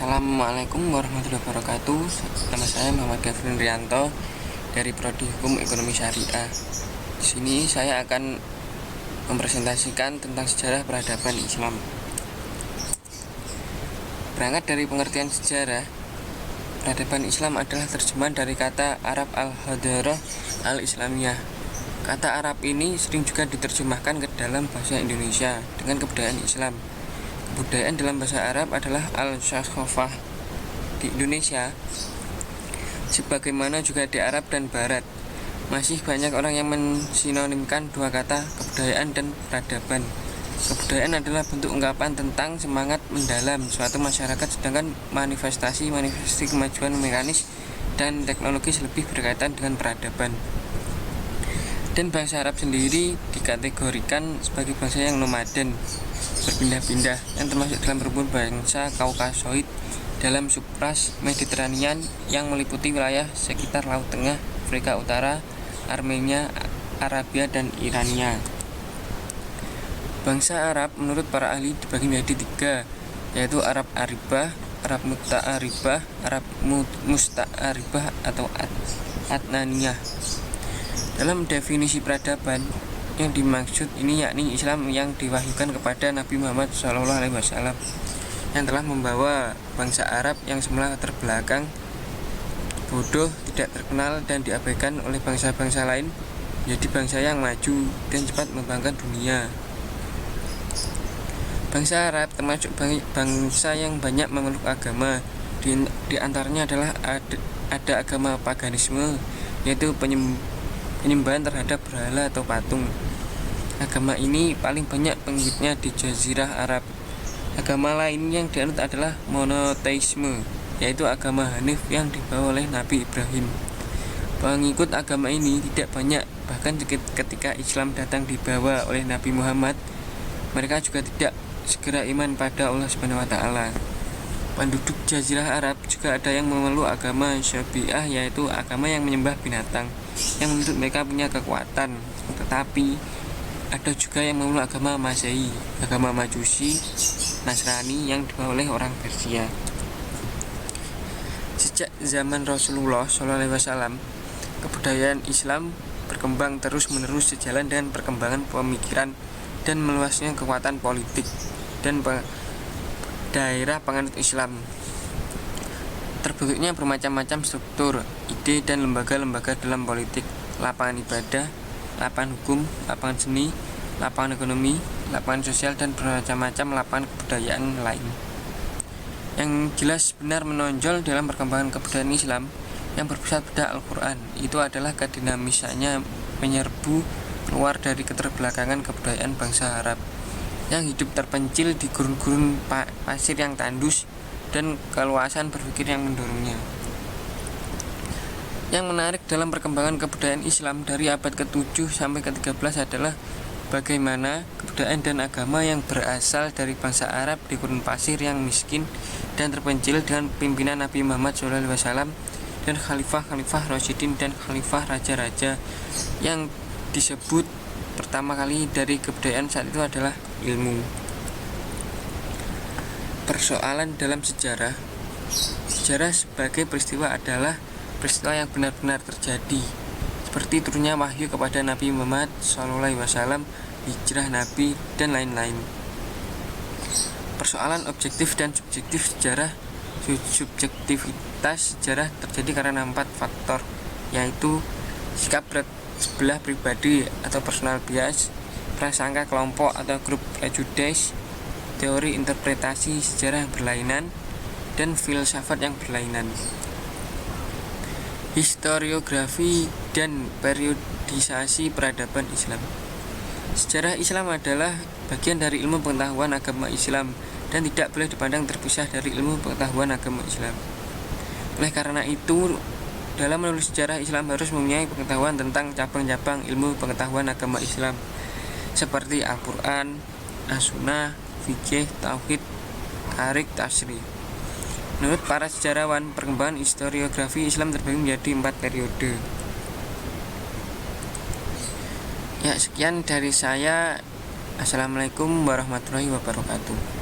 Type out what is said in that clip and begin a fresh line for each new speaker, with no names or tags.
Assalamualaikum warahmatullahi wabarakatuh. Nama saya Muhammad Gafrin Rianto dari Prodi Hukum Ekonomi Syariah. Di sini saya akan mempresentasikan tentang sejarah peradaban Islam. Berangkat dari pengertian sejarah, peradaban Islam adalah terjemahan dari kata Arab al-Hadarah al-Islamiyah. Kata Arab ini sering juga diterjemahkan ke dalam bahasa Indonesia dengan kebudayaan Islam. Kebudayaan dalam bahasa Arab adalah al-Thaqafah di Indonesia, sebagaimana juga di Arab dan Barat. Masih banyak orang yang mensinonimkan dua kata kebudayaan dan peradaban. Kebudayaan adalah bentuk ungkapan tentang semangat mendalam suatu masyarakat, sedangkan manifestasi kemajuan mekanis dan teknologis lebih berkaitan dengan peradaban. Dan bangsa Arab sendiri dikategorikan sebagai bangsa yang nomaden, berpindah-pindah, yang termasuk dalam rumpun bangsa Kaukasoid dalam subras Mediterranean yang meliputi wilayah sekitar Laut Tengah, Afrika Utara, Armenia, Arabia, dan Irania. Bangsa Arab menurut para ahli dibagi menjadi tiga, yaitu Arab Aribah, Arab Muta'aribah, Arab Musta'aribah atau Adnaniyah. Dalam definisi peradaban, yang dimaksud ini yakni Islam yang diwahyukan kepada Nabi Muhammad SAW, yang telah membawa bangsa Arab yang semula terbelakang, bodoh, tidak terkenal, dan diabaikan oleh bangsa-bangsa lain menjadi bangsa yang maju dan cepat membanggakan dunia. Bangsa Arab termasuk bangsa yang banyak memeluk agama. Di antaranya adalah ada agama paganisme, yaitu penyembahan terhadap berhala atau patung. Agama ini paling banyak pengikutnya di Jazirah Arab. Agama lain yang dianut adalah monoteisme, yaitu agama Hanif yang dibawa oleh Nabi Ibrahim. Pengikut agama ini tidak banyak, bahkan ketika Islam datang dibawa oleh Nabi Muhammad, mereka juga tidak segera iman pada Allah Subhanahu wa Ta'ala. Penduduk Jazirah Arab juga ada yang memeluk agama Syafi'ah, yaitu agama yang menyembah binatang, yang menurut mereka punya kekuatan. Tetapi ada juga yang memeluk agama Masehi, agama Majusi, Nasrani yang dibawa oleh orang Persia. Sejak zaman Rasulullah SAW, kebudayaan Islam berkembang terus-menerus sejalan dengan perkembangan pemikiran dan meluasnya kekuatan politik dan daerah penganut Islam. Terbentuknya bermacam-macam struktur, ide, dan lembaga-lembaga dalam politik, lapangan ibadah, lapangan hukum, lapangan seni, lapangan ekonomi, lapangan sosial, dan bermacam-macam lapangan kebudayaan lain. Yang jelas benar menonjol dalam perkembangan kebudayaan Islam yang berpusat pada Al-Quran itu adalah kedinamisannya menyerbu keluar dari keterbelakangan kebudayaan bangsa Arab yang hidup terpencil di gurun-gurun pasir yang tandus dan keluasan berpikir yang mendorongnya. Yang menarik dalam perkembangan kebudayaan Islam dari abad ke-7 sampai ke-13 adalah bagaimana kebudayaan dan agama yang berasal dari bangsa Arab di gurun pasir yang miskin dan terpencil dengan pimpinan Nabi Muhammad SAW dan khalifah-khalifah Rasyidin dan khalifah raja-raja yang disebut pertama kali dari kebudayaan saat itu adalah ilmu. Persoalan dalam sejarah sebagai peristiwa adalah peristiwa yang benar-benar terjadi, seperti turunnya wahyu kepada Nabi Muhammad SAW, hijrah Nabi, dan lain-lain. Persoalan objektif dan subjektif sejarah. Subjektivitas sejarah terjadi karena 4 faktor, yaitu sikap sebelah pribadi atau personal bias, prasangka kelompok atau grup prejudice, teori interpretasi sejarah yang berlainan, dan filsafat yang berlainan. Historiografi dan periodisasi peradaban Islam. Sejarah Islam adalah bagian dari ilmu pengetahuan agama Islam dan tidak boleh dipandang terpisah dari ilmu pengetahuan agama Islam. Oleh karena itu, dalam menulis sejarah Islam harus mempunyai pengetahuan tentang cabang-cabang ilmu pengetahuan agama Islam seperti Al-Quran, As-Sunnah, Fikih, Tauhid, Tarik, Tasri. Menurut para sejarawan, perkembangan historiografi Islam terbagi menjadi 4 periode. Ya, sekian dari saya. Assalamualaikum warahmatullahi wabarakatuh.